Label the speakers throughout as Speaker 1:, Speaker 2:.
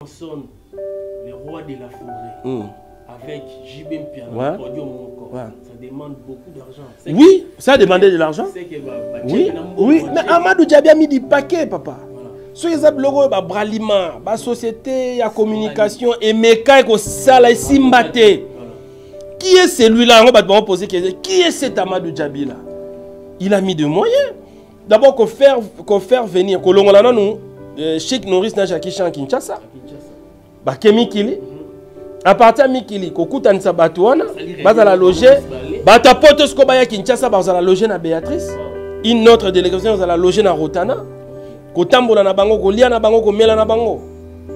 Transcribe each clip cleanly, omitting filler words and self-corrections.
Speaker 1: Sonne le roi de la forêt avec JB Piano, ça demande beaucoup d'argent.
Speaker 2: Oui, ça a demandé de l'argent. Oui, oui, mais Amadou Djabi a mis du paquet, papa. Sur les logo, Bralima, la société, la communication, et Meka et Sala et Simbate. Qui est celui-là? On va te poser question. Qui est cet Amadou Djabi là? Il a mis de moyens. D'abord, qu'on faire venir, qu'on l'on nous. Cheikh Norris na Jackie Chan Kinshasa. Ba Kemikili. À partir de Mikili, kokuta nisa batuana, bazala loger, bata potos ko baya Kinshasa bazala loger na Béatrice. Une autre délégation bazala loger na Rotana. Kotambola na bango, kolia na bango, komela na bango.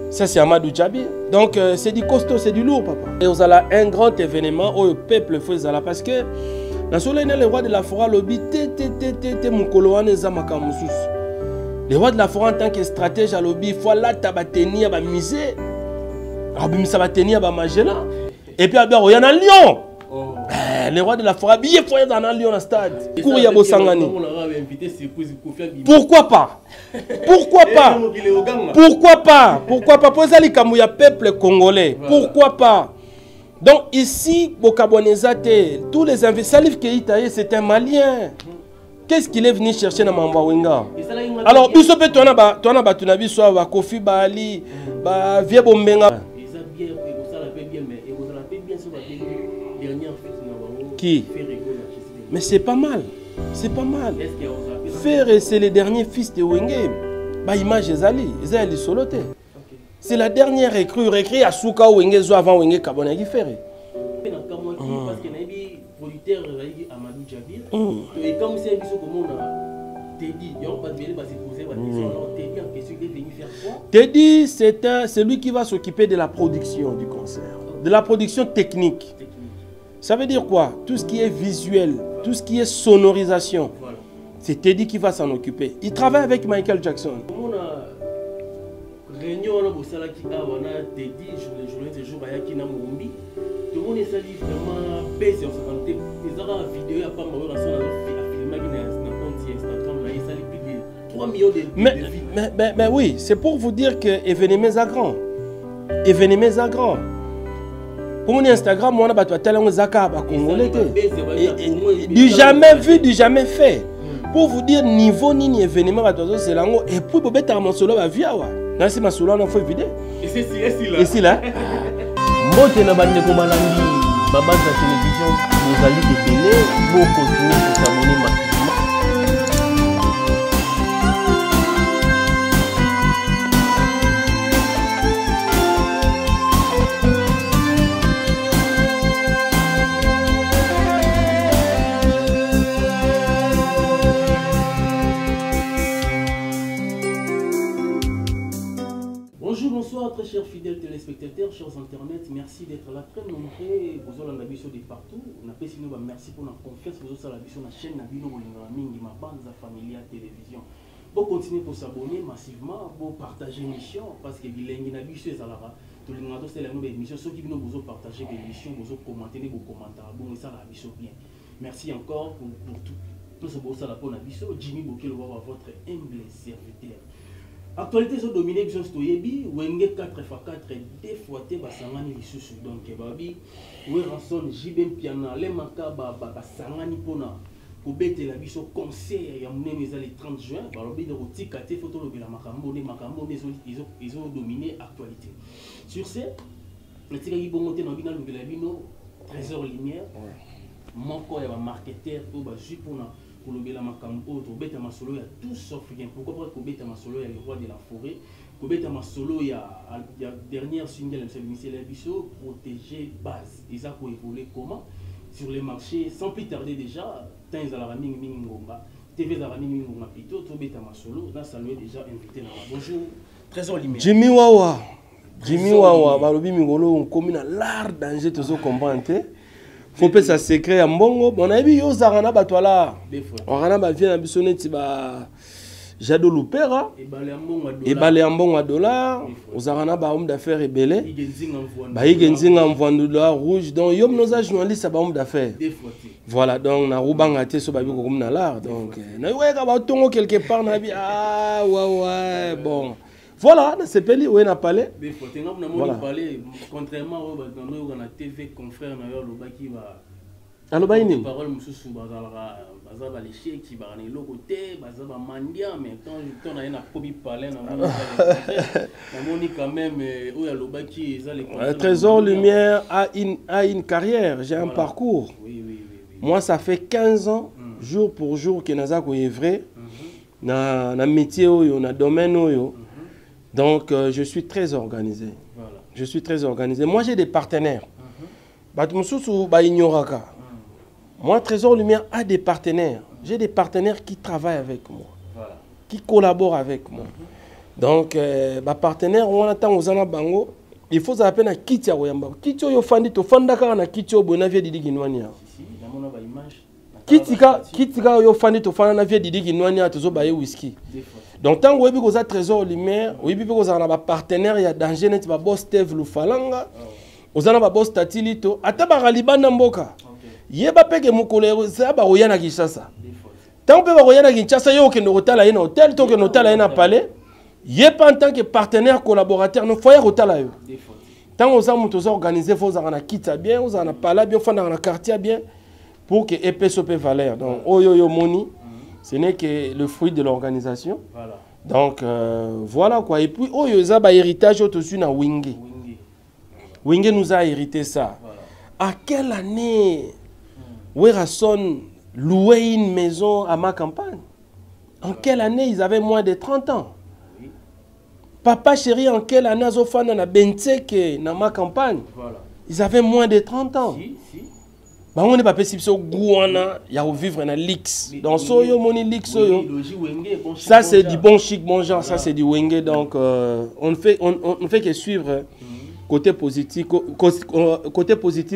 Speaker 2: Ça c'est Amadou Djabi. Donc c'est du costaud, c'est du lourd, papa. Et vous avez un grand événement où le peuple fait ça parce que dans ce le roi de la forêt lobby té mukoloane zamaka mususu. Le roi de la forêt en tant que stratège à lobby, il faut là tabateni à misé, ça va tenir à Magela. Et puis il y a un lion. Le roi de la forêt, il faut y avoir un lion dans le stade. Pourquoi pas? Pourquoi pas? Pourquoi pas? Pourquoi pas? Pour ça, il y a peuple congolais. Pourquoi pas? Donc ici, tous les investisseurs qui c'est un Malien. Qu'est-ce qu'il est venu chercher dans Mamba Wenga? Alors, il peut soit Kofi Bali, Vieux Bombenga. Qui? Mais c'est pas mal. C'est pas mal. Ferré, c'est le dernier fils de Wenge. Image Ezali. Ezali Solote. C'est la dernière recrue à Souka Wenge avant Wenge Kabona qui Ferré. Producteur Amadou Djabi et comme c'est comment on a Teddy Teddy c'est lui qui va s'occuper de la production du concert, de la production technique. Ça veut dire quoi? Tout ce qui est visuel, tout ce qui est sonorisation, c'est Teddy qui va s'en occuper. Il travaille avec Michael Jackson. On a réunion on a Teddy je jour tout le monde est sali vraiment baissé en 50. Ils auront une vidéo à pas mal à filmer Instagram là il sali plus de 3 millions de mais oui, c'est pour vous dire que événement à grand. Événement à grand. Pour mon Instagram, on a battu tellement Zaka ba congolais du jamais vu, du jamais fait. Pour vous dire niveau ni événement à toi c'est là et puis pour mettre mon solo va via wa. Là c'est ma solo on fait vidéo. Et c'est là. Et c'est là. Mbote na bande ko malandi babase la télévision vous allez détenir pour continuer de s'abonner massivement. Bonsoir très chers fidèles téléspectateurs, chers internautes, merci d'être là très nombreux. Vous avez la vision de partout. On appelle sinon merci pour la confiance. Vous avez la vision de la chaîne Nabino Mingi, ma bande familiale télévision. Vous continuez pour s'abonner massivement, pour partager l'émission parce que bilingue na vision zalara. Tout le monde c'est la nouvelle émission. Ceux qui viennent vous partager l'émission, vous commenter vos commentaires. Bon, ça la vision bien. Merci encore pour tout. Tout ce beau ça la pour la vision. Jimmy Bokelo va votre humble serviteur. Actualité sont dominées bien stoyebi wenge 4x4 deux fois te basangani lisusu donc babi we ranson JB Piano les makaba basangani pona ko betela biso concert ya munene za le 30 juin balobi de rotika te photo lobela makambo ils ont dominé actualité sur ce netika ibongo te na bina lobela bino trésor lumière moko ya ba marketeur to ba jupona pour le bela makambo to beta masolo ya tout sauf rien. Pourquoi pas ko beta masolo ya le roi de la forêt, ko beta masolo ya dernière single c'est la biso protéger base. Ils a ko évoluer comment sur les marchés sans plus tarder déjà tant za la mingi ngomba TV za la mingi ngomba plutôt to beta masolo là ça lui est déjà invité là. Bonjour Trésor Lumière. Jimmy Wawa balobi mingolo on comme na l'art danger to so comprendre. Faut pas ça secret à mbongo on a vu yo zarana batwala on a ba vient bisoneti ba jado lupera et balé en bon à dollar aux zarana ba homme d'affaires et belé ba igenzinga mvwandu dollar rouge donc yom nos journalistes ba homme d'affaires voilà donc na rubanga te so ba bi ko comme na l'art donc na weka ba tongo quelque part na bi ah ouais bon
Speaker 3: Voilà, c'est peli où on a parlé.
Speaker 2: Voilà. Contrairement à la TV, confrère,
Speaker 3: alors bah il
Speaker 2: parole mususu bazalaka bazaba les chèques qui bazana le côté bazaba mandia mais quand on a un probi parler na moni quand même où ya lobaki eza les
Speaker 3: Trésor Lumière a une carrière, j'ai un parcours.
Speaker 2: Oui.
Speaker 3: Moi ça fait 15 ans jour pour jour que naza ko œuvrer na métier oyo na domaine oyo. Donc je suis très organisé.
Speaker 2: Voilà.
Speaker 3: Je suis très organisé. Moi j'ai des partenaires. Bat mususu ba ignoraka. Moi, Trésor Lumière a des partenaires. J'ai des partenaires qui travaillent avec moi, voilà, qui collaborent avec moi. Donc, ma partenaire, on attend aux Bango. Il faut appeler à Kitia Oyamba. Kitia Oyofandi, to Fandaka na Kitia Bonavie Didi Ginwania. Kitia Oyofandi, to Fandaka Didi Ginwania, to Zobaye whisky. Donc, tant que vous avez Trésor Lumière, vous avez un partenaire, il y a danger, il y a boss Steve Lufalanga, vous avez un boss Tatilito, Atabara Liban Mboka. Yeba peke mukole zaba oyana Kinshasa. Tant que oyana Kinshasa yo ke ndotala ina hotel to ke ndotala ina palais. Yeba en tant que partenaire collaborateur no foyer hotala yo. Tant aux amu to organiser faut na kita bien, aux na pala bien, faut na quartier bien pour que EPSOP valeur. Donc oyo moni, ce n'est que le fruit de l'organisation. Voilà. Donc voilà quoi. Et puis oyo zaba héritage to su na Wingé. Wingé nous a hérité ça. Voilà. À quelle année Werason louait une maison à ma campagne? En quelle année ils avaient moins de 30 ans? Oui. Papa chéri, en quelle année Azofana na Benteke dans ma campagne? Voilà. Ils avaient moins de 30 ans. Si. Bah on n'est pas possible so gouana, il y a au vivre na Lix. Dans soyo moni Lix soyo. Ça c'est du bon chic bon genre, ça c'est du Wenge. Donc on fait que suivre côté positif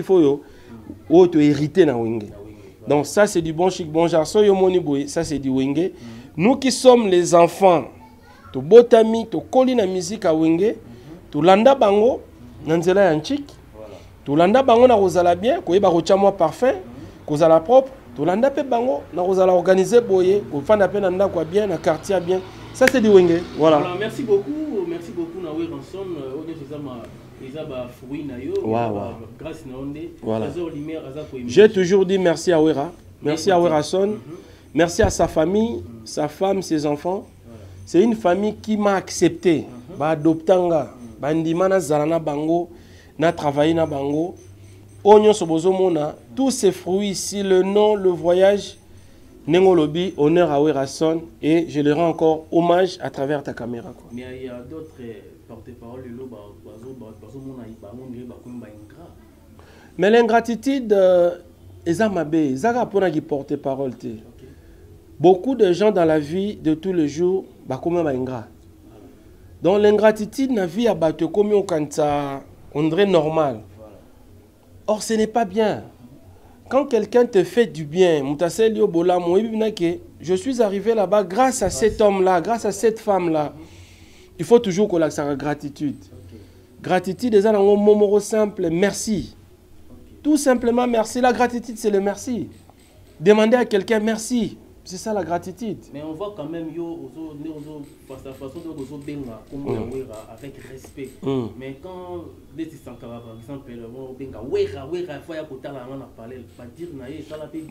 Speaker 3: oyo. Ou tu hérité na Wenge. Donc ça c'est du bon chic bon genre. Ça c'est du Wenge. Nous qui sommes les enfants, tu botami, tu colli na musique à Wenge, tu landa bango, nanzela yanchik, tu landa bango na rozala bien, ko yeba rochamo parfait, ko zala propre, tu landa pe bango na rozala organiser boye, ko fanda pe nanda quoi bien, na quartier bien. Ça c'est du Wenge. Voilà.
Speaker 2: Merci beaucoup na Ranson,
Speaker 3: voilà. J'ai toujours dit merci à Wera, merci à Werason, merci à sa famille, sa femme, ses enfants. C'est une famille qui m'a accepté. Adoptanga, bandimana zalana bango, na travaillé na bango. Onyo sobozo mona, tous ces fruits ici, le nom, le voyage, Nengolobi, honneur à Werason, et je leur rends encore hommage à travers ta caméra. Quoi.
Speaker 2: Mais il y a d'autres porte-parole,
Speaker 3: mais l'ingratitude, porte-parole. Beaucoup de gens dans la vie de tous les jours, ingrat. Donc l'ingratitude na vie à battre comme on dirait normal. Or ce n'est pas bien. Quand quelqu'un te fait du bien, je suis arrivé là-bas grâce à cet homme-là, grâce à cette femme-là. Il faut toujours qu'on ait la gratitude. Gratitude, c'est un mot simple, merci. Tout simplement merci. La gratitude, c'est le merci. Demander à quelqu'un merci. C'est ça la gratitude.
Speaker 2: Mais on voit quand même façon avec respect. Mais quand des Sankara par exemple,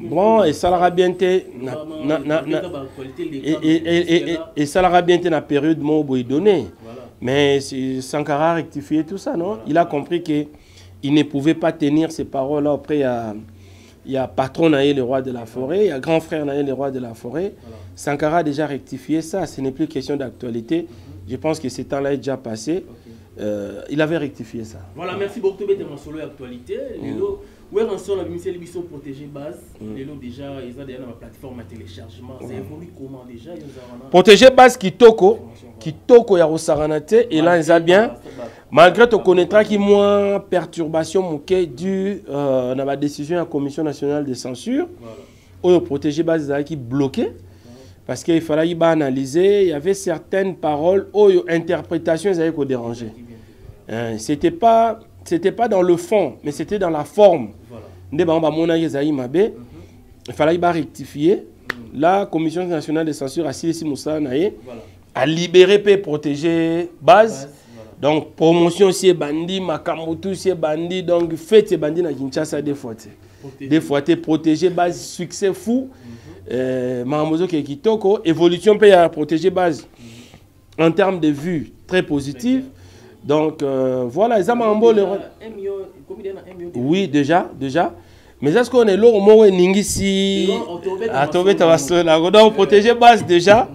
Speaker 3: bon, et ça l'aura bien été et ça l'aura bien été dans la période où il donnait. Mais Sankara a rectifié tout ça, non? Voilà. Il a compris qu'il ne pouvait pas tenir ses paroles. Après, il y a patron Naé, le roi de la forêt, il y a grand frère Naé, le roi de la forêt. Voilà. Sankara a déjà rectifié ça, ce n'est plus question d'actualité. Je pense que ce temps-là est déjà passé. Il avait rectifié ça.
Speaker 2: Voilà, merci beaucoup de mon solo actualité. Où est la mission Protéger Base? Déjà, ils ont déjà ma plateforme à téléchargement. Ça évolue comment déjà?
Speaker 3: Protéger Base Kitoko ya Rosaranate et là ils ont bien. Malgré tu connaîtras qu'il y a moins perturbation due à la décision de la Commission nationale de censure. Où Protéger Base qui bloqué parce qu'il fallait analyser. Il y avait certaines paroles où interprétations avaient dérangé. C'était pas dans le fond, mais c'était dans la forme. Il fallait rectifier. La Commission nationale de censure a signé Moussa Naé. à libérer et protéger base. Donc promotion aussi bandi, Makamotu aussi bandi, donc fête bandi na Kinshasa des fois. Des fois protéger base, succès fou. Mahamozo qui est kitoko, évolution peut à protéger base en termes de vue très positive. Donc voilà, ils ont oui déjà. Mais est-ce qu'on est là au moment où Ningisi a trouvé ta donc protéger base déjà.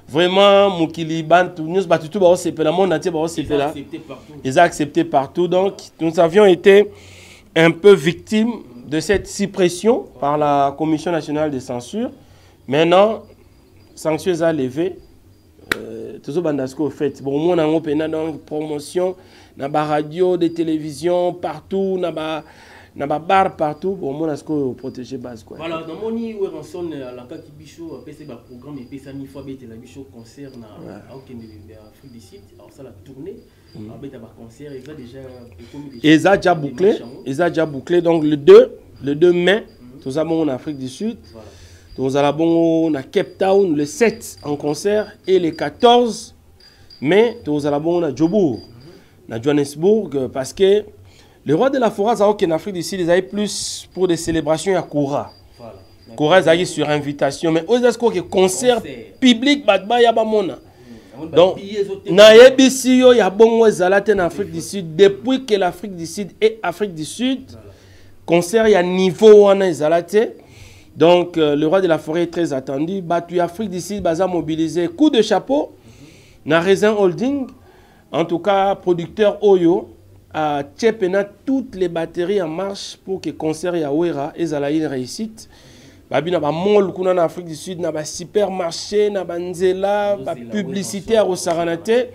Speaker 3: Vraiment, Moukili Bantu, nous battu tout c'est le monde entier c'est là. Ils ont accepté partout. Donc nous avions été un peu victimes de cette suppression par la Commission nationale de censure. Maintenant, sanctions à lever. Tout ce bandasco fait. Bon, on a une promotion, na ba radio, des télévisions partout, na ba bar partout. Bon, on a protéger base quoi.
Speaker 2: Voilà, dans mon nid où rançon à la carte bichot, après c'est le programme et puis ça mi fois bête la bichot concert na Afrique du Sud. Alors ça la tournée. Avec un concert, ils ont déjà déjà
Speaker 3: bouclé. Donc le 2 mai, nous avons en Afrique du Sud. Nous allons à Cape Town le 7 en concert et le 14 mai, nous allons à Joburg, à Johannesburg, parce que le roi de la forêt en Afrique du Sud, ils avaient plus pour des célébrations à Koura. Koura, ils avaient sur invitation, mais aux escrocs concert public, donc, na yebisi yo ya bongo ezalate en Afrique du Sud depuis que l'Afrique du Sud est Afrique du Sud. Concert ya niveau wana ezalate. Donc le roi de la forêt est très attendu. Batu Afrique du Sud baza mobilisé. Coup de chapeau na Raisin Holding. En tout cas, producteur Oyo a tchepena toutes les batteries en marche pour que concert ya Ouera ezala une réussite. Babi na ba mall kuna na Afrique du Sud na ba supermarché na ba nzela ba publicité à Rosaranate.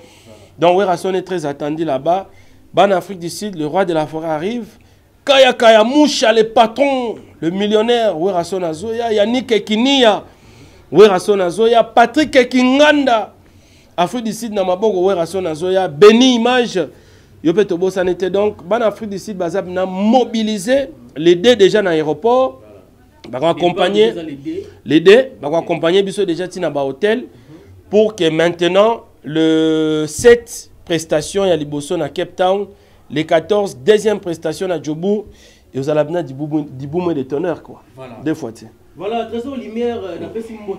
Speaker 3: Donc Werason est très attendu là-bas. En Afrique du Sud, le roi de la forêt arrive. Kaya Moucha, le patron, le millionnaire Werason Azoya, Yannick Ekinia Werason Azoya, Patrick Ekinganda. Afrique du Sud na maboko Werason Azoya, Béni Image. Yopeto Bosanete donc en Afrique du Sud bazab na mobilisé les deux déjà dans l'aéroport. Va accompagner les deux, va accompagner biso déjà tina ba hôtel pour que maintenant le 7 prestations ya liboso na Cape Town, les 14 deuxième prestation à Joburg et aux alabna du boum de tonnerre quoi. Voilà. Deux fois tiens.
Speaker 2: Voilà, Trésor Lumière, d'après ce mot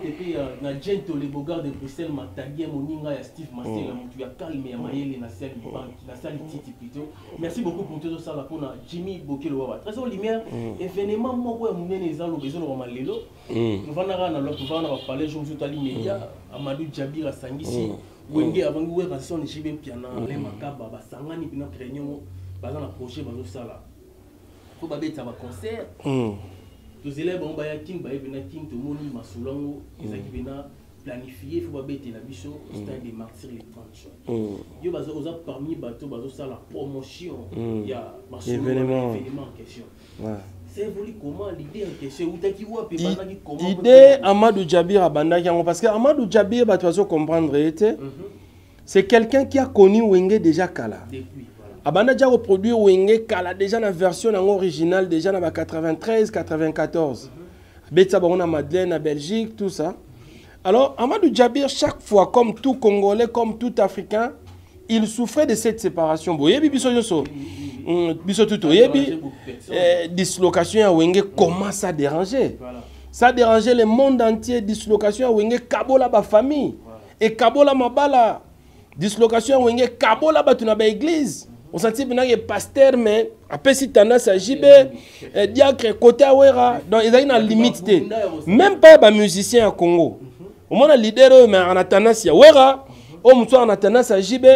Speaker 2: na Gento les bogards de Bruxelles Matagia moninga ya Steve Masenga mutu ya calme ya mayele na salle banque na salle titi plutôt. Merci beaucoup pour tout ça là pour Jimmy Bokelo Wawa. Trésor Lumière événement moko ya munene ezalo bezolo wa malelo. Nous vanara na l'autre va na parler jour tout ali média Amadou Jabira Sangisi wenge avant we rason jibe piana les makaba ba sangani pina réunion bazana na projet bazo sala. Faut ba beta ba concert. Les élèves ont king king to moni masulango ils ont planifié faut pas la bicho au stade des martyrs les 30 juin. Yo bazo oza parmi bateau bazo ça la promotion il y a événement en question. C'est évolue comment l'idée en question ou taki wa pe banaki comment
Speaker 3: idée Amadou Jabir abandaki parce que Amadou Jabir ba tu comprendre était c'est quelqu'un qui a connu Wenge déjà kala. Depuis Abanda déjà reproduit Wenge Kala déjà dans la version originale déjà dans 93 94. Betsa on a Madeleine à Belgique tout ça. Alors Amadou Jabir chaque fois comme tout Congolais comme tout Africain, il souffrait de cette séparation. Boyebi biso yoso. Biso tout yebi dislocation à Wenge commence à déranger. Ça dérangeait le monde entier dislocation à Wenge kabola ba famille et kabola mabala. Dislocation à Wenge kabola ba tuna ba église. On sentit bien que pasteur mais après si tendance à JB diacre côté Awera donc ils ont une limite même pas les musiciens à Congo au moins leader mais en tendance à Awera au moins en tendance à JB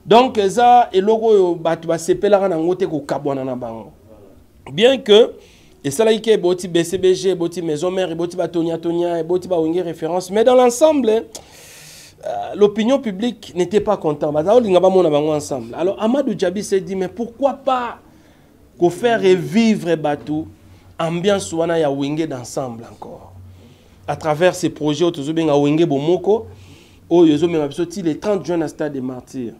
Speaker 3: donc ça et logo batu ba sepela na ngote ko kabwana na bango bien que et ça là qui est boti BCBG boti maison mère boti ba Tonia boti ba Wenge référence mais dans l'ensemble l'opinion publique n'était pas contente. Alors Amadou Djabi s'est dit mais pourquoi pas faire revivre Batou ambiance wana ya Wenge d'ensemble encore à travers ces projets autour de Wenge Bomoko au yozo mengabisoti les 30 juin à Stade des Martyrs.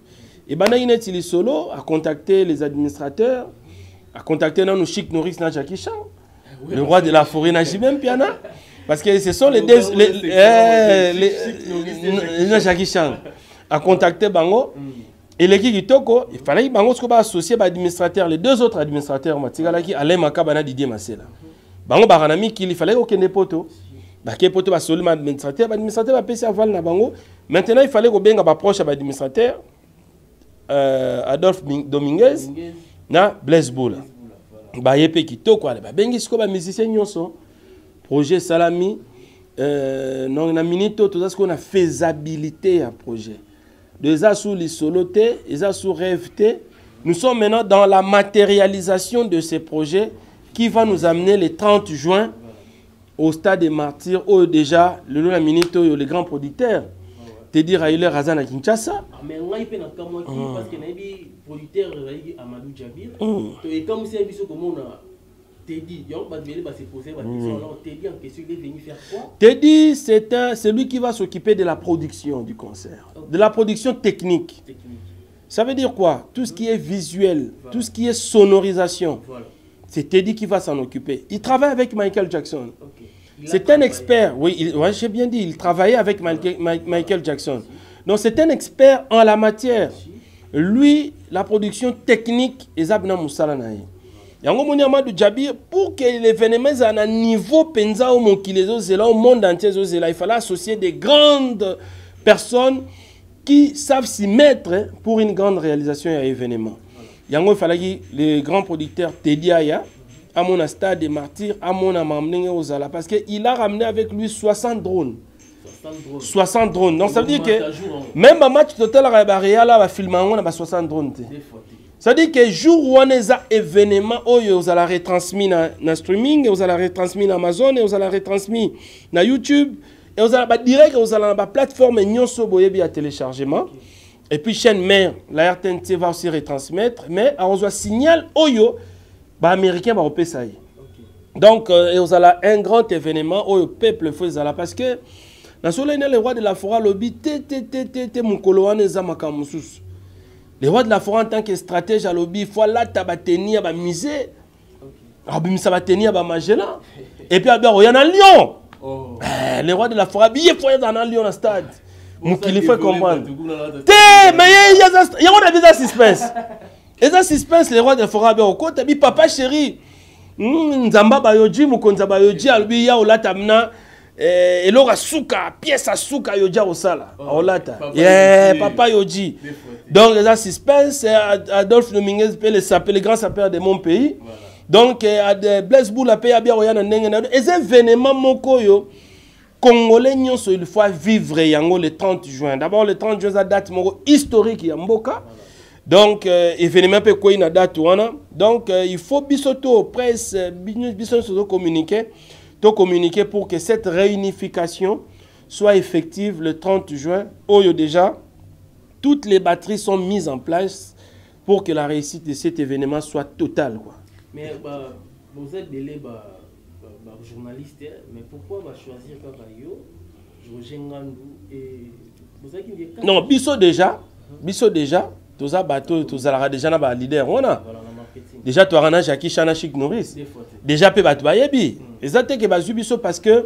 Speaker 3: Et bana inetili solo a contacté les administrateurs, a contacté nos Chic Norris na Jackie Chan, le roi de la forêt na Jibem Piana. Parce que ce sont les deux... Jackie Chan a contacté Bango. Et l'équipe Kitoko, il fallait que Bango soit associé à l'administrateur, les deux autres administrateurs, Alain Makabana, Didier Massela. Bango Baranami, il fallait aucun poto. Baké poto va seulement administrateur va passer à Val na Bango. Maintenant, il fallait que Benga va proche à l'administrateur, Adolphe Dominguez, na Blaise Boula. Bayepe Kitoko, Bengi Skoba musicien nyonso. Projet Salami, non, na minito, tout ça, ce qu'on a faisabilité à projet. Déjà sous les solotés, déjà sous rêveté. Nous sommes maintenant dans la matérialisation de ces projets qui va nous amener le 30 juin au stade des martyrs, où déjà, le minito, les grands producteurs, te dire à Hilaire Razan à Kinshasa.
Speaker 2: Mais on a eu un parce que les producteurs Amadou Djabir, et comme c'est un comme on a. Teddy,
Speaker 3: c'est lui qui va s'occuper de la production du concert, de la production technique. Ça veut dire quoi? Tout ce qui est visuel, tout ce qui est sonorisation, c'est Teddy qui va s'en occuper. Il travaille avec Michael Jackson. C'est un expert, oui, j'ai bien dit, il travaillait avec Michael Jackson. Donc c'est un expert en la matière. Lui, la production technique, Ezabna Moussalanaï. Pour que l'événement soit à un niveau penza au monde entier, il fallait associer des grandes personnes qui savent s'y mettre pour une grande réalisation et un événement. Il fallait que les grands producteurs Teddy Aya, à mon stade des martyrs, à mon amamné aux ala, parce qu'il a ramené avec lui 60 drones. 60 drones. Donc ça veut dire que même un match total à la va filmer, on a 60 drones. Ça veut dire que jour où on a un événement, vous allez retransmis dans streaming, vous allez retransmis dans Amazon, vous allez retransmis dans YouTube, et vous allez direct, vous allez dans la plateforme Nyonso à téléchargement. Et puis chaîne mère, la RTNT va aussi retransmettre, mais on a un signal Oyo, les Américains vont repérer ça. Donc vous allez un grand événement, le peuple fait ça parce que dans le roi de la forêt, lobby, les rois de la forêt en tant que stratège à lobby, il faut là tabatenia ba musée. Ça va tenir ba Magella. Et puis il y en a Lyon. Les rois de la forêt, il faut y en a Lyon au stade. Donc il faut comprendre. Mais il y a des suspense. Et ça suspense les rois de la forêt au côté bi papa chéri. Nzamba bayoji mukonza bayoji albi ya olatamna et l'ora souka pièce à souka yoja osala olata. Papa yoji. Donc, les suspense, Adolphe Dominguez peut les saper, les grands sapeurs de mon pays. Voilà. Donc, Blaise Boula peut y avoir des événements mokoyo congolais, il faut vivre le 30 juin. D'abord, le 30 juin, c'est la date historique à Mboka. Donc, événement peut quoi une date donc, il faut bisoto presse, bisoto communiquer pour que cette réunification soit effective le 30 juin. Oyo déjà. Toutes les batteries sont mises en place pour que la réussite de cet événement soit totale. Quoi.
Speaker 2: Mais vous êtes des journalistes, mais pourquoi choisir Kabayo, Roger Ngandou et vous avez
Speaker 3: non, Bisso déjà, tous les bateaux, tous les déjà na leader, on a. Déjà tu as Jackie Chana Chic Norris. Déjà peut battre Bayebi. Et ça t'es que basu Bisso parce que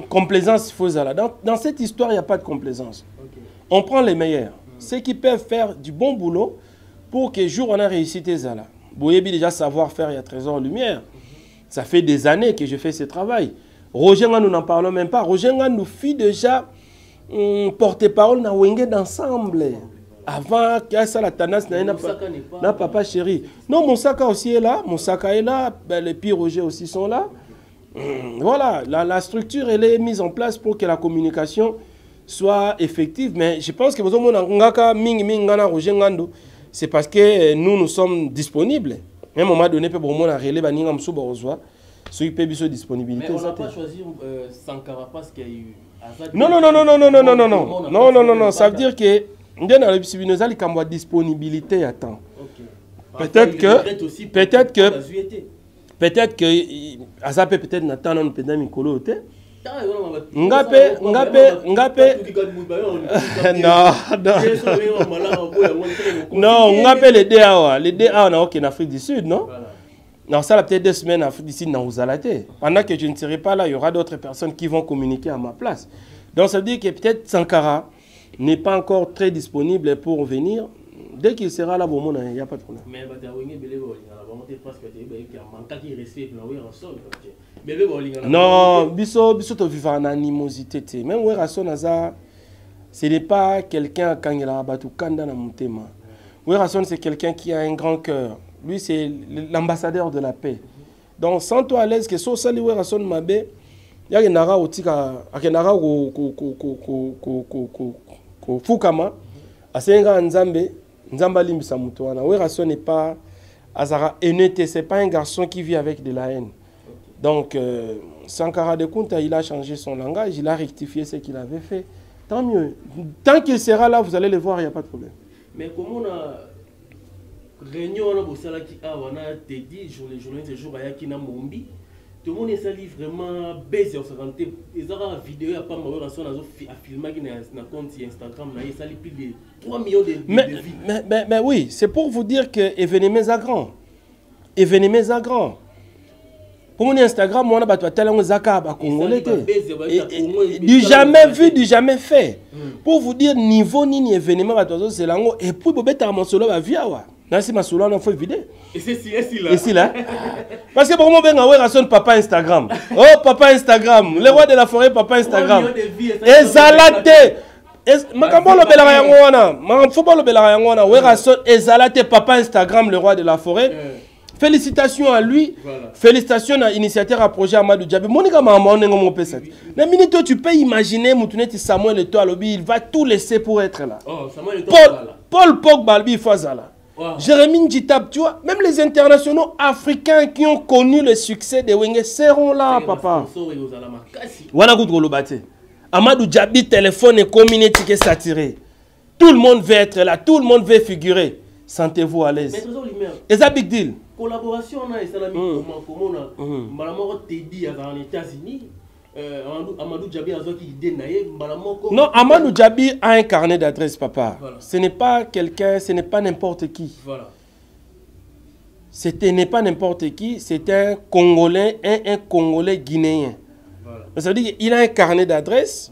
Speaker 3: complaisance faut ça. Dans cette histoire, il n'y a pas de complaisance. On prend les meilleurs. Ceux qui peuvent faire du bon boulot pour que jour on a réussi tes là. Boyebi déjà savoir faire, il y a Trésor Lumière. Ça fait des années que je fais ce travail. Roger Nga, nous n'en parlons même pas. Roger Nga nous fit déjà porte-parole na Wenge d'ensemble. Avant que ça la tendance n'a papa chéri. Non, Moussaka aussi est là. Moussaka est là. Ben, les pires Roger aussi sont là. Voilà, la structure elle est mise en place pour que la communication soit effective, mais je pense que vous c'est parce que nous sommes disponibles. À un moment donné, pour moi, relais ceux qui peuvent disponibilité.
Speaker 2: Mais on n'a pas choisi Sankara parce qu'il y a eu.
Speaker 3: Non, ça veut dire que nous avons une disponibilité à temps. Peut-être que Azapé peut-être n'attend un peu d'amicolo. Ngapé non, Ngapé les DA, on a en Afrique du Sud, non? Alors ça, peut-être 2 semaines d'ici, pendant que je ne serai pas là, il y aura d'autres personnes qui vont communiquer à ma place. Donc ça veut dire que peut-être Sankara n'est pas encore très disponible pour venir. Dès qu'il sera là, il n'y a pas de problème. Mais non, biso to vivre en animosité. Même Werason Naza, ce n'est pas quelqu'un quand il a battu Kanda na Mutema. Werason, c'est quelqu'un qui a un grand cœur. Lui, c'est l'ambassadeur de la paix. Donc, sans toi à l'aise, que so sali Werason Mabe, il y a un nara otika, akenara ko Fukama, asenga Nzambe, Nzamba limbisa mutoana. Werason n'est pas Azara honnête, c'est pas un garçon qui vit avec de la haine. Donc, Sankara de Kunta, il a changé son langage, il a rectifié ce qu'il avait fait. Tant mieux. Tant qu'il sera là, vous allez le voir, il n'y a pas de problème.
Speaker 2: Mais comment on a réunion on a dit les journalistes jour à Yakina Mombi, tout le monde est sali vraiment baissé en santé. Ils ont une vidéo à pas mal à filmer qui n'a compte Instagram, il sali plus de 3 millions de vues.
Speaker 3: Mais oui, c'est pour vous dire que événement à grand. Événement à grand. Pour mon Instagram, on a battu tellement Zaka à Congolais. Du jamais vu, du jamais fait. Pour vous dire niveau ni événement c'est là et puis vous bête mon solo va via wa. Là c'est ma solo on a fait vider.
Speaker 2: Et c'est là.
Speaker 3: Et c'est là. Parce que pour moi ben ouais rason papa Instagram. Oh papa Instagram, le roi de la forêt papa Instagram. Et Zalate. Makambo lo belaka yango wana. Makambo lo belaka yango wana. Ouais rason et Zalate papa Instagram le roi de la forêt. Félicitations à lui, voilà. Félicitations à l'initiateur à projet Amadou Djabi. Monika maman mon pesa. La minute tu peux imaginer Moutouneti Samuel Eto'o Alobi, il va tout laisser pour être là.
Speaker 2: Oh, Samuel Eto'o
Speaker 3: Paul Pogba Albi Fazala. Wow. Jérémy Ndjitab, tu vois, même les internationaux africains qui ont connu le succès de Wenge seront là, papa. Wana gout golobate. Amadou Djabi téléphone et communauté qui est saturé. Tout le monde veut être là, tout le monde veut figurer. Sentez-vous à l'aise. Et ça big deal.
Speaker 2: Collaboration on a et ça la mis comment on a Teddy aux États-Unis Amadou Djabi a qui dénaillé
Speaker 3: non Amadou Djabi a un carnet d'adresse papa. Voilà. Ce n'est pas quelqu'un, ce n'est pas n'importe qui. Voilà. Ce n'est pas n'importe qui, c'est un Congolais, un Congolais guinéen. Voilà. Ça veut dire qu'il a un carnet d'adresse.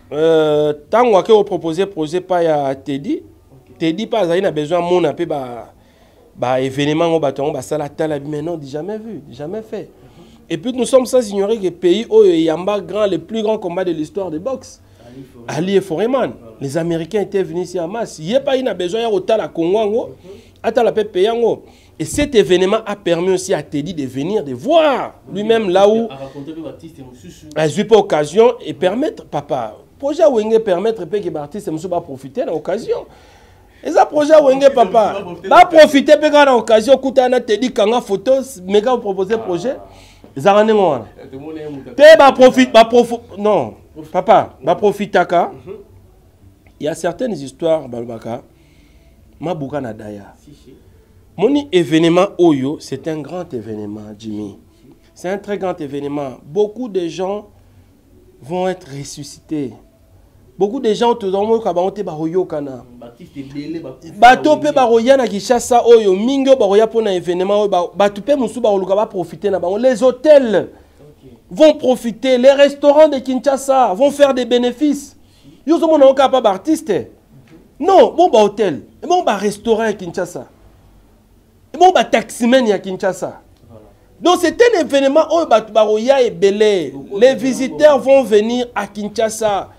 Speaker 3: Tant qu'on a proposé projet pas à Teddy. Teddy pas il a besoin mon appel événement au bâton ça la mais non jamais vu jamais fait. Et puis nous sommes sans ignorer que le pays où il y a le plus grand combat de l'histoire de boxe Ali et Foreman. Les Américains étaient venus ici en masse. Il n'y a pas il a besoin de la Congo à la paix. Et cet événement a permis aussi à Teddy de venir de voir lui-même là où a eu pas occasion et permettre papa projet Wenge permettre que Baptiste ne va profiter de l'occasion. Et ça projet Wenge papa va profiter de l'occasion Koutana Teddy Kanga photos méga proposer projet Zarane ngwana te ba profite non papa ba profitaka il y a certaines histoires balbaka mabuka na daya moni événement Oyo c'est un grand événement Jimmy c'est un très grand événement beaucoup de gens vont être ressuscités. Beaucoup de gens te donnent que baote baroyo kana. Bato pe baroya na Kinshasa oyo mingo baroya pour un événement bato pe musu baoluka ba profiter na bango. Les hôtels vont profiter, les restaurants de Kinshasa vont faire des bénéfices. Yo so mona ka pas artiste. Non, bon ba hôtel, bon ba restaurant à Kinshasa. Bon ba taximen à Kinshasa. Donc c'est un événement où bato baroya est belé. Les visiteurs vont venir à Kinshasa.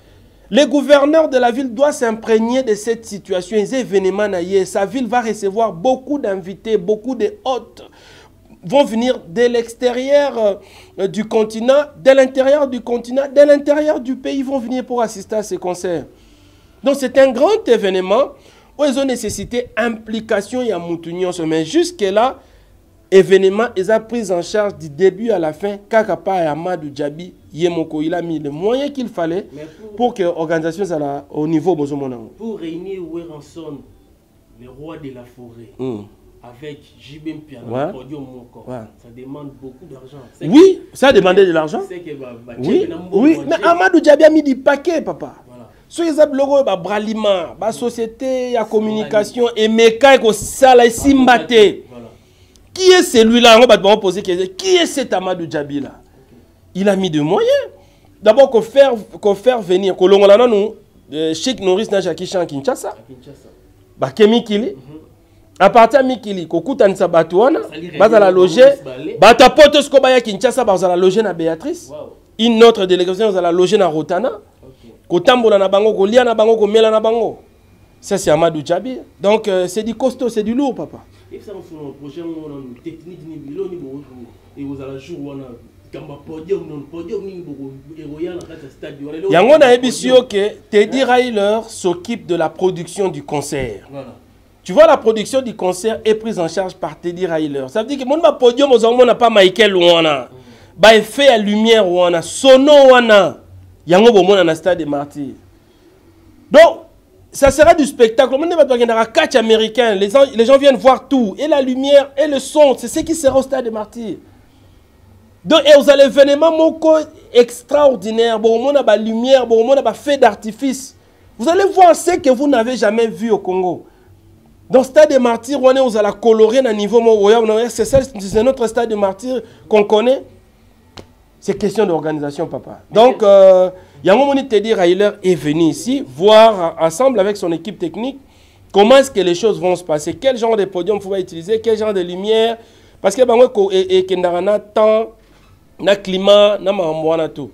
Speaker 3: Le gouverneur de la ville doit s'imprégner de cette situation. Sa ville va recevoir beaucoup d'invités, beaucoup de hôtes vont venir de l'extérieur du continent, de l'intérieur du continent, de l'intérieur du pays, ils vont venir pour assister à ces concerts. Donc c'est un grand événement où ils ont nécessité implication et Moutunion. Mais jusque-là, événement, ils ont pris en charge du début à la fin. Kakapa et Amadou Djabi, Yemoko, il a mis les moyens qu'il fallait pour que l'organisation soit au niveau Bozomonango.
Speaker 2: Pour réunir Werason, le roi de la forêt, avec JB Mpiana, ça demande beaucoup d'argent.
Speaker 3: Oui, ça a demandé de l'argent. Oui, oui, mais Amadou Djabi a mis du paquet, papa. Sur les logo, Bralima, la société, la communication, et Meka, et Sala, et Simbate. Qui est celui-là? On va te poser question. Qui est cet Amadou Djabi là? Il a mis de moyens. D'abord, qu'on faire venir, qu'on l'ongolana nous, Cheikh Norris n'a Jackie Chan Kinshasa. Bah, Kemikili. À partir de Mikili, qu'on coûte un sabatouana, bah, à la loger, bah, ta pote Skobaya Kinshasa, bah, à la loger na Béatrice. Une autre délégation, à la loger na Rotana. Qu'on tambola na bango, qu'on lia na bango, qu'on mela na bango. Ça, c'est Amadou Djabi. Donc, c'est du costaud, c'est du lourd, papa.
Speaker 2: Et ça, on fait un projet, on a une technique, et vous allez jouer, on a
Speaker 3: Yango na ebisio que Teddy Rayler s'occupe de la production du concert. Voilà. Tu vois, la production du concert est prise en charge par Teddy Rayler. Ça veut dire que mon podium n'a pas Michael Ouana. Bah effet à lumière Ouana, sono Ouana. Yango bon na stade des Martyrs. Donc ça sera du spectacle. On va un catch américain. Les gens viennent voir tout, et la lumière et le son, c'est ce qui sera au stade des Martyrs. Donc, et vous allez l'événement extraordinaire, bon, on a la lumière, bon, on a la feu d'artifice. Vous allez voir ce que vous n'avez jamais vu au Congo. Dans le stade des Martyrs, on a la colorer à niveau, c'est notre stade des Martyrs qu'on connaît. C'est question d'organisation, papa. Donc, Yango Teddy Rayler est venu ici voir ensemble avec son équipe technique comment est-ce que les choses vont se passer, quel genre de podium il faut utiliser, quel genre de lumière. Parce que Bango et Kendarana temps. Na climat, na mamboana tout.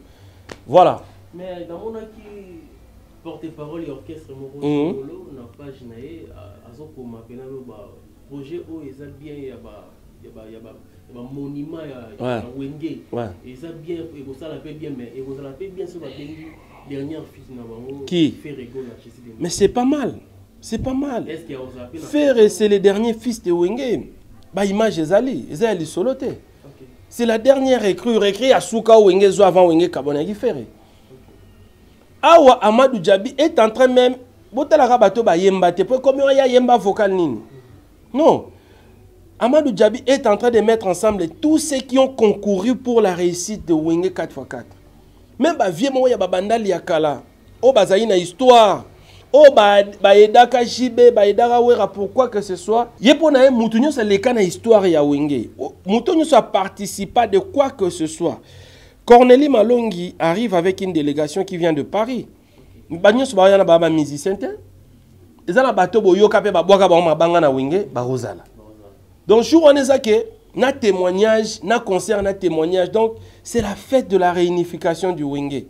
Speaker 3: Voilà.
Speaker 2: Mais dans mon qui porte-parole et orchestre Moro na page naé azoko mapena lo ba projet o eza bien ya ba monument ya Wenge. Eza bien et ça la fait bien mais et ça la fait bien sur la dernière fille na bango
Speaker 3: qui
Speaker 2: fait rigoler.
Speaker 3: Mais c'est pas mal. C'est pas mal. Est-ce qu'il y a Faire c'est les derniers fils de Wenge. Ba image ezali soloté. C'est la dernière récrue à Souka Wenge avant Wenge Kabona qui fait. Awa Amadou Djabi est en train même botala rabato ba yemba te comme il y a yemba vocal nini. Non. Amadou Djabi est en train de mettre ensemble tous ceux qui ont concouru pour la réussite de Wenge 4x4. Même ba vieux mo ya babanda liakala. O bazayi na histoire. Oh, Baedaka Jibe, Baedaka Wera, pourquoi que ce soit. Yepona Moutounio, c'est le cas de l'histoire ya Wenge. Moutounio, ça participe pas de quoi que ce soit. Cornélie Malongi arrive avec une délégation qui vient de Paris. Bagno Sobayana Baba musicien. Ils ont un bateau Boyoka pe Baboaka Bama Banga na Wenge, Barozala. Donc, jour on est que na témoignage, na concert, na témoignage. Donc, c'est la fête de la réunification du Wenge.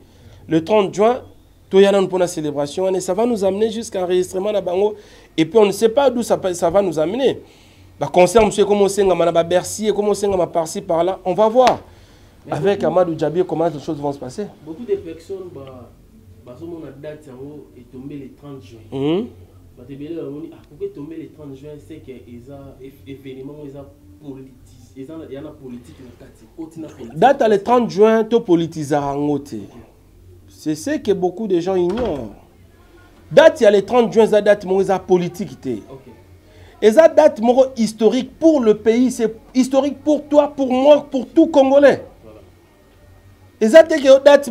Speaker 3: Le 30 juin. Pour la célébration, et ça va nous amener jusqu'à l'enregistrement de Bango. Et puis on ne sait pas d'où ça va nous amener. Le concert, monsieur, comment on sait à Bercy, comment on sait à par-ci, par-là, on va voir. Mais avec Amadou Djabi, comment les choses vont se passer.
Speaker 2: Beaucoup de personnes, la date est tombée le 30 juin. Pourquoi tomber le 30 juin, c'est que les événements, il y a politique.
Speaker 3: Date le 30 juin, tu politises à Rangote. C'est ce que beaucoup de gens ignorent. Date, il y a les 30 juin, ça date politique. Et ça date historique pour le pays, c'est historique pour toi, pour moi, pour tout Congolais. Et ça date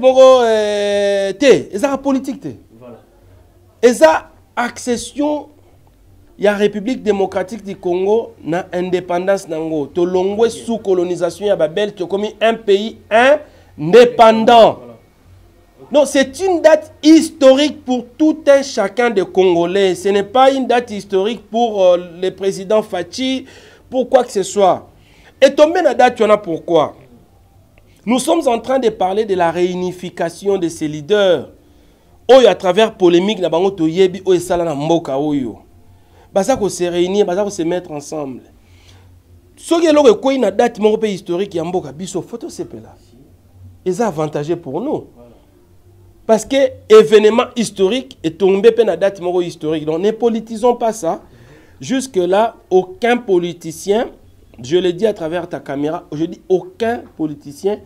Speaker 3: et ça politique. Et ça accession, il y a République démocratique du Congo, na indépendance nango. To longwe sous colonisation, il y a Babel, tu as commis un pays indépendant. Non, c'est une date historique pour tout un chacun des Congolais. Ce n'est pas une date historique pour le président Fachi, pour quoi que ce soit. Et tomber la date, tu en as pourquoi? Nous sommes en train de parler de la réunification de ces leaders. À travers polémique, na bango to yebi o esala na mboka oyo. Basa ko se réunir, basa ko se mettre ensemble. Ce qui est là ko une date mon pays historique ya mboka biso photo sepela. Et ça avantageux pour nous. Parce que l'événement historique est tombé dans la date historique. Donc ne politisons pas ça. Jusque-là, aucun politicien, je le dis à travers ta caméra, je dis aucun politicien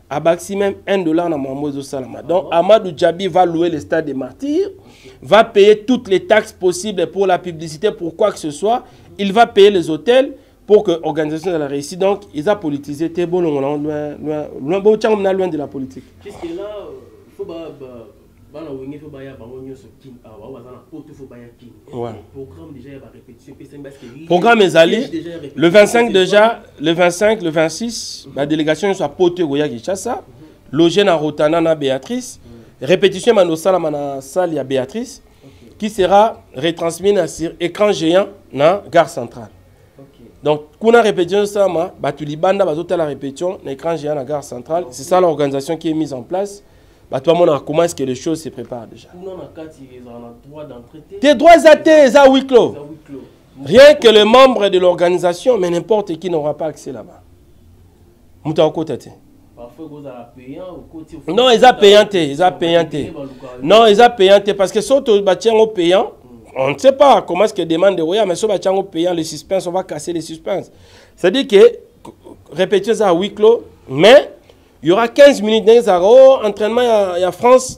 Speaker 3: a baxi même $1 dans Mamozo Salama. Donc Amadou Djabi va louer le stade des Martyrs, va payer toutes les taxes possibles pour la publicité, pour quoi que ce soit. Il va payer les hôtels pour que l'organisation de la réussite. Donc ils ont politisé. T'es bon, loin de la politique.
Speaker 2: Puisque là, il faut bana wenge faut baya bango nyoso kin awa bazana poto faut baya kin. Programme déjà ya ba répétition pesa parce que
Speaker 3: programme ezali le 25 déjà, le 25, le 26, la délégation soit poté goya Kinshasa, logé na Rotana na Béatrice, répétition manosala mana salle ya Béatrice qui sera retransmis sur écran géant na gare centrale. Donc, quand on a répétition ça, Batulibanda va la répétition, l'écran géant à la gare centrale. C'est ça l'organisation qui est mise en place. Comment est-ce que les choses se préparent déjà? Tes droits à tes huis clos. Rien que les membres de l'organisation, mais n'importe qui n'aura pas accès là-bas. Non, ils ont payant. Non, ils ont payant parce que sont au payant. On ne sait pas comment est-ce que demande de Roya, mais si on va payer le suspense, on va casser le suspense. C'est-à-dire que, répétez ça à huis clos, mais il y aura 15 minutes d'entraînement en France.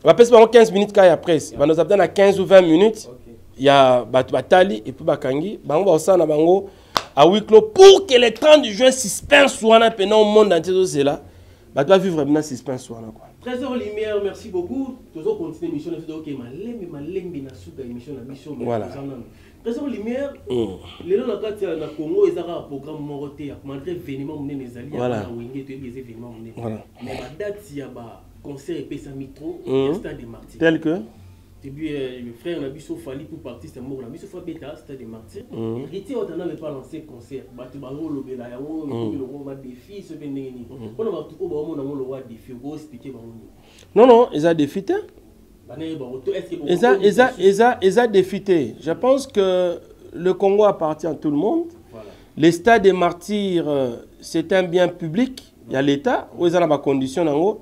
Speaker 3: On va passer 15 minutes quand il y a presse. On va nous attendre à 15 ou 20 minutes. Il y a Batali et puis Bakangi. On va aussi à huis clos pour que le 30 juin, suspense soit là, pendant le monde entier. On va vivre vraiment suspense soit là.
Speaker 2: 13h lumière, merci beaucoup. Toujours continuer l'émission. Voilà. 13h lumière, les gens qui sont au Congo, ils ont un programme moroté. Malgré l'événement, ils ont des événements. Mais la date, il y a un concert et PSA Mitro, Stade des Martyrs.
Speaker 3: Tel que
Speaker 2: le frère n'a pas fallu pour partir, c'est mort. Il a bêta, Stade des Martyrs. Héritier, on n'a pas lancé concert. Il a le défi, ce bénéni. On a le défi. On va expliquer.
Speaker 3: Non, ils ont défité. Ils ont défité. Je pense que le Congo appartient à tout le monde. Voilà. Les stades des martyrs, c'est un bien public. Il y a l'État, où ils ont des conditions.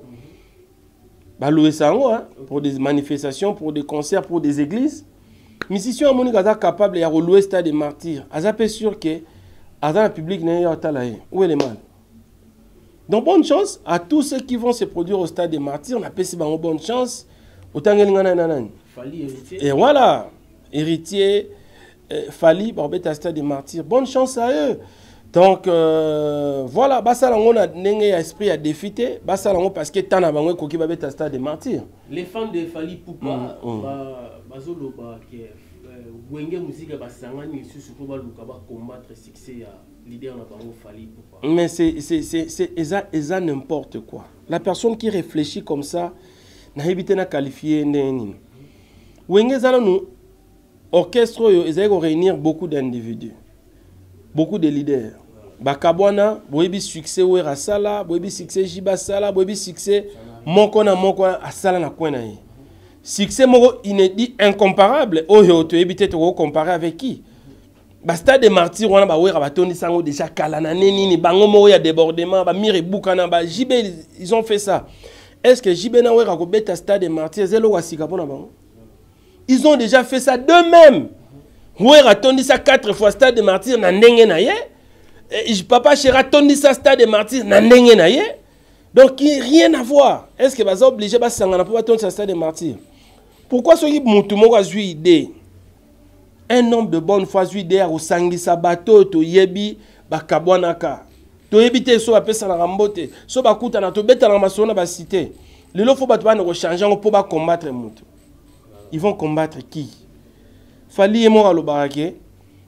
Speaker 3: Pour des manifestations, pour des concerts, pour des églises. Mais si on est capable de louer le stade des martyrs, ils sont sûrs que le public n'est pas là. Où est le mal? Donc bonne chance à tous ceux qui vont se produire au stade des martyrs. On a passé bonne chance. Et voilà, héritier, Fali, Barbet à stade des martyrs. Bonne chance à eux. Donc voilà, on a un esprit à défiter. Parce que tant à bango koki babet à stade des martyrs.
Speaker 2: Les fans de Fali Poupa, bazolo ba ke Wenge musique basangani sur pour combattre succès à leader na bango Fali Poupa.
Speaker 3: Mais c'est n'importe quoi. La personne qui réfléchit comme ça n'a évité na qualifier neni. Wenge zala nous orchestre ils allaient réunir beaucoup d'individus, beaucoup de leaders. Bakabwana boyebi succès wera sala, boyebi succès jiba sala, boyebi succès moko na asala na kwena yi. Succès moko inédit incomparable. Oyo to éviter to comparer avec qui? Stade des martyrs wana ba wera batondi sango déjà kala na nini bango moko ya débordement ba mire bukana ba JB ils ont fait ça. Est-ce que JB na wera ko beta stade des martyrs zelo wasika pona bango? Ils ont déjà fait ça d'eux-mêmes. Wera tondi ça 4 fois stade des martyrs na ndenge na ye. Papa Chéra tondi ça stade des martyrs na ndenge na ye. Donc rien à voir. Est-ce que baza obligé ba sangana pour tondi ça stade des martyrs? Pourquoi ce qui mutu moko azui idée? Un nombre de bonnes fois azui idée au sangisa bateau to yebi bakabwanaka. To yebi te so apesa na rambote. So bakuta na to beta na masona ba cité. Lelo faut ba to ba changer pour ba combattre mutu. Ils vont combattre qui? Fali et mora lo barake.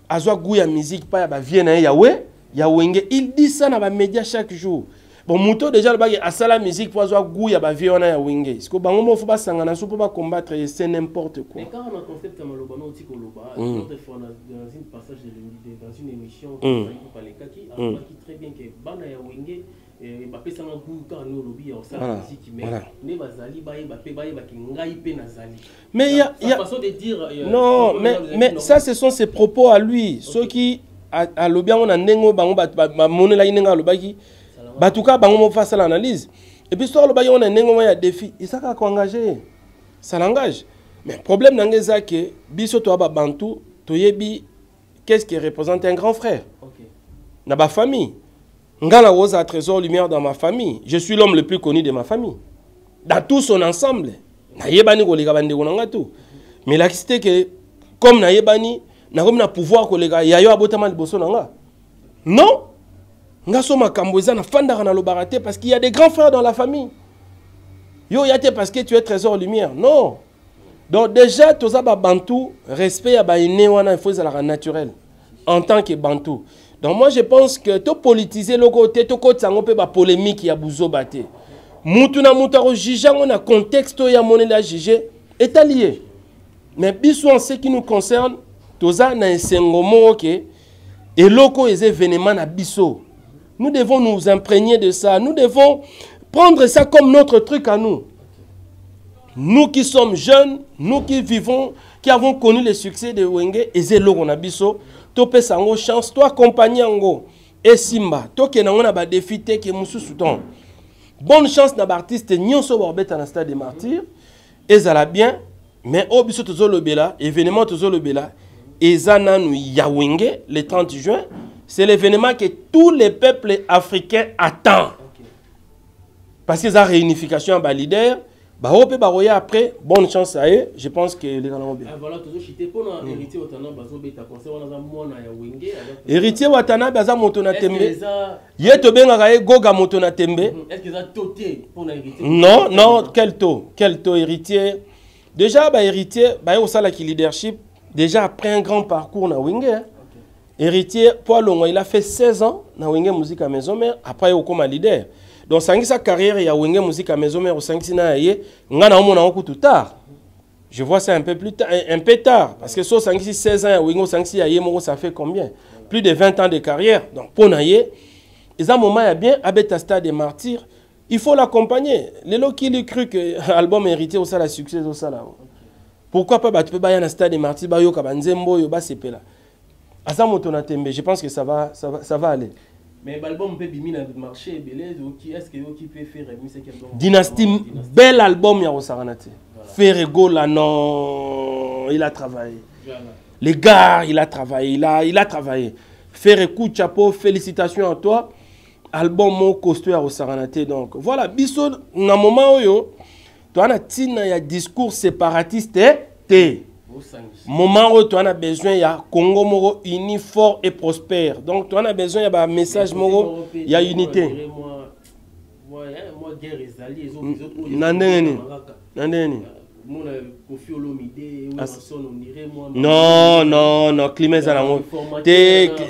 Speaker 3: Azwa gouya musique pa ya ba viena yawe. Ya wenge, il dit ça dans les médias chaque jour. Bon, Mouto déjà le bagage à ça la musique pour avoir goût ya ba viona ya wenge. Parce que bango mo faut pas sangana so pour pas combattre c'est n'importe quoi.
Speaker 2: Mais quand on a concept Maloba no tiko loba, notre fois dans une passage dans une émission pour parler kaki, qui très bien que bana ya wenge et ba pesa na goût quand nous lobi ya ça musique mais ne bazali ba pe ba ki ngai pe nazali.
Speaker 3: Mais il y a
Speaker 2: façon de dire
Speaker 3: non, mais ça ce sont ses propos à lui, ceux qui à l'obia on a nengo bango ba monela inenga lobaki batuka bango mo face à l'analyse et puis sur lobaki on a nengo ya défi et ça ka engagé ça l'engage mais problème nangeza que biso to ba bantu to yebi qu'est-ce qui représente un grand frère na ba famille ngala woza trésor lumière dans ma famille je suis l'homme le plus connu de ma famille dans tout son ensemble na yebani ko leka bande ko nanga tout mais la cité que comme na yebani na comme na pouvoir kolega yayo abotama liboso nanga non nga so makambo eza na fandaka na lobarate parce qu'il y a des grands frères dans la famille Yo yate parce que tu es trésor lumière. Non. Donc déjà tout ça bantou respect ya ba ine wana il faut ça naturel en tant que bantou. Donc moi je pense que to politiser le côté to côté ça on peut ba polémique ya buzo baté. Mutu na mutu ko juger on a contexte ya monnaie la juger est allié. Mais biso en ce qui nous concerne tout ça na sengomo OK et loko les événements na biso. Nous devons nous imprégner de ça. Nous devons prendre ça comme notre truc à nous. Nous qui sommes jeunes, nous qui vivons, qui avons connu le succès de Wenge, et c'est l'eau biso, topé sango chance, toi accompagner ango, et Simba, toi qui n'as pas défi, qui est moussou souton. Bonne chance na artiste, nyon so borbet à stade des martyrs, et ça la bien, mais au biso tozo le bela, événement tozo le bela, et zana nou ya Wenge, le 30 juin, c'est l'événement que tous les peuples africains attendent. Parce que ça réunification en bas leader, bah après, bonne chance à eux, je pense que les gens vont bien.
Speaker 2: Voilà, toujours chité pour héritier Watana bazo beta conseil on a mona ya Wenge.
Speaker 3: Héritier Watana baza motona tembe. Ye to benga ka goga motona tembe.
Speaker 2: Est-ce que ça toté pour héritier?
Speaker 3: Non, non, quel taux héritier. Déjà bah héritier, bah au sala qui leadership, déjà après un grand parcours na Wenge. Héritier Paul Longo, il a fait 16 ans na Wenge musique à maison mère, après il comme leader. Donc, sa carrière, il y a Wenge musique à maison, mais au 5 tout tard. Je vois ça un peu plus tard, un peu tard. Parce que sur 5 16 ans, Wenge 5 ça fait combien? Plus de 20 ans de carrière. Donc, pour Naye, ils ont un moment bien, à stade des martyrs, il faut l'accompagner. Les gens qui ont cru que l'album hérité au ça la succès au ça là. Pourquoi pas tu peux bailler un stade des martyrs, bayo kabanzembo yo ba sepé là. Je pense que ça va aller.
Speaker 2: Mais l'album peut bien marcher, est-ce que qui peut faire
Speaker 3: Dynastie, bel album ya Osaranate. Ferrego là non, il a travaillé. Les gars, il a travaillé, il a travaillé. Ferrego chapeau, félicitations à toi. Album mon costaud à Osaranate donc. Voilà, biso na moment où tu as un discours séparatiste té. Moment où tu as besoin, il y a Congo moro uni, fort et prospère. Donc tu as besoin, il y a un message moro, il y a unité.
Speaker 2: Moi, guerre est alliée.
Speaker 3: Non, non, non, Climé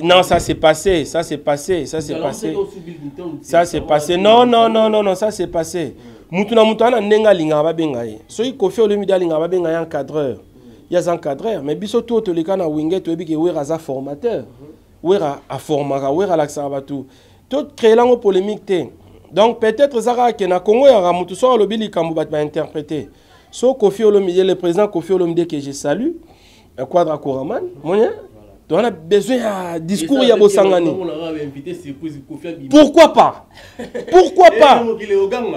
Speaker 3: non, ça s'est passé, ça s'est passé, ça s'est passé. Ça s'est passé, non, non, non, non, non, ça s'est passé. Moutuna moutana nenga linga babengaye. Soy Kofi Olomide linga babengaye encadreur. Il y a un encadreur, mais biso tout les cas na Wenge to ebiki wera za formateur. Wera a formaka, wera l'axabatu. Tout créer la polémique té. Donc peut-être Zara que na Congo ya ramutu so lobili kambu bat ba interpréter. So Kofi Olomide, le président Kofi Olomide que je salue, Quadra Koraman, moyen. Donc on a besoin d'un discours ya bosangani. Pourquoi pas? Pourquoi pas?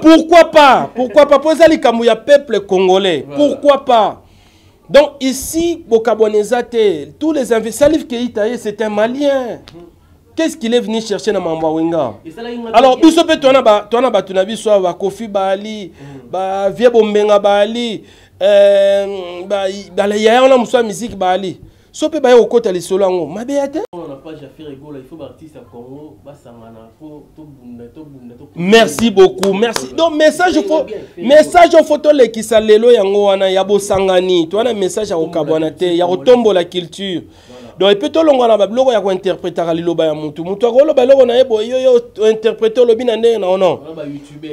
Speaker 3: Pourquoi pas? Pourquoi pas? Pour ça les kambu ya peuple congolais. Pourquoi pas? Donc ici, tous les investisseurs qui Itaïe, c'est un Malien. Qu'est-ce qu'il est venu chercher dans Mamba Wenga? Alors, biso pe tona ba tunabi so ba Kofi Bali, ba Vie Bombenga Bali, ba la ya on a musa musique Bali. So pe ba yo kota li solo ngo. Mabeyate.
Speaker 2: On n'a pas fait rigolo, il faut artiste à Congo, ba sangana ko to bunda.
Speaker 3: Merci beaucoup, merci. Donc message photo le ki salelo yango wana ya bo sangani. Tu as un message à okabwanate, ya otombo la culture. Donc peut to longo na ba bloko ya ko interpréter ka liloba ya mutu. Mutu akolo ba loko na yebo yo interpréter lobi na ndenge na non.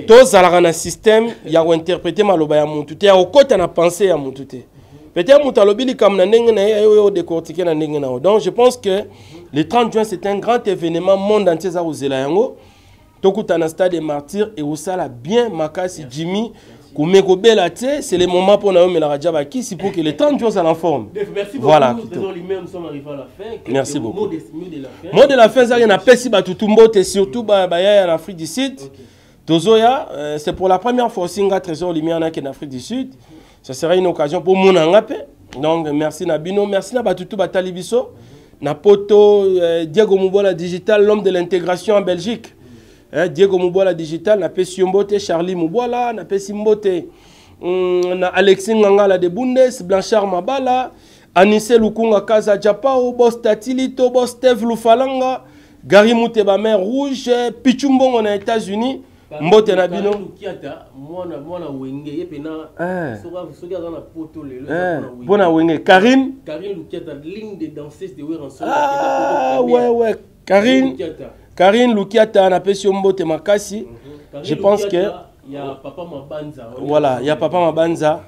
Speaker 3: To zalaka na système ya ko interpréter maloba ya mutu. Te ya okota na pensée ya mutu te. Peut-être mutu alobili kam na ndenge na yo décortiquer na ndenge na. Donc je pense que le 30 juin c'est un grand événement monde entier za ozela yango. Tokuta na stade des martyrs et osala bien makasi Jimmy. C'est le moment pour Naomi la Radjaba qui c'est pour que les 30 jours en forme.
Speaker 2: Merci beaucoup.
Speaker 3: Voilà.
Speaker 2: Nous sommes arrivés à la fin.
Speaker 3: Merci beaucoup. Mot de la fin, ça y a pesi batutumbo et surtout en Afrique du Sud. Tozoya, c'est pour la première fois aussi un trésor lumière en Afrique du Sud. Ça sera une occasion pour mon angapé. Donc merci Nabino, merci na batutu batalibiso. Napoto Diego Moubola Digital, l'homme de l'intégration en Belgique. Diego Moubola Digital, na pesi Mbote, Charlie Moubola, na pesi Mbote, na Alexis Ngangala de Bundes, Blanchard Mabala, Anissé Lukunga Kaza Japao, Boss Tatilito, Boss Steve Lufalanga, Gary Mouteba Mer Rouge, Pichumbongo aux États-Unis, mbote na bino
Speaker 2: mwana wenge yepena soki aza na poto lelo
Speaker 3: mpona wenge Karine
Speaker 2: Lukiata ligne de danseuse de Weranson
Speaker 3: ouais Karine Lukiata na pesi mbote makasi je pense que
Speaker 2: il y a Papa Mabanza
Speaker 3: voilà il y a Papa Mabanza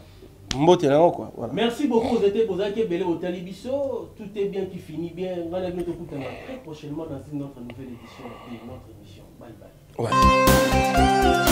Speaker 3: mbote na quoi voilà.
Speaker 2: Merci beaucoup aux étés pour que belé au Talibiso tout est bien qui finit bien on va bientôt très prochainement dans une autre nouvelle édition de notre émission bye bye.
Speaker 3: Ouais.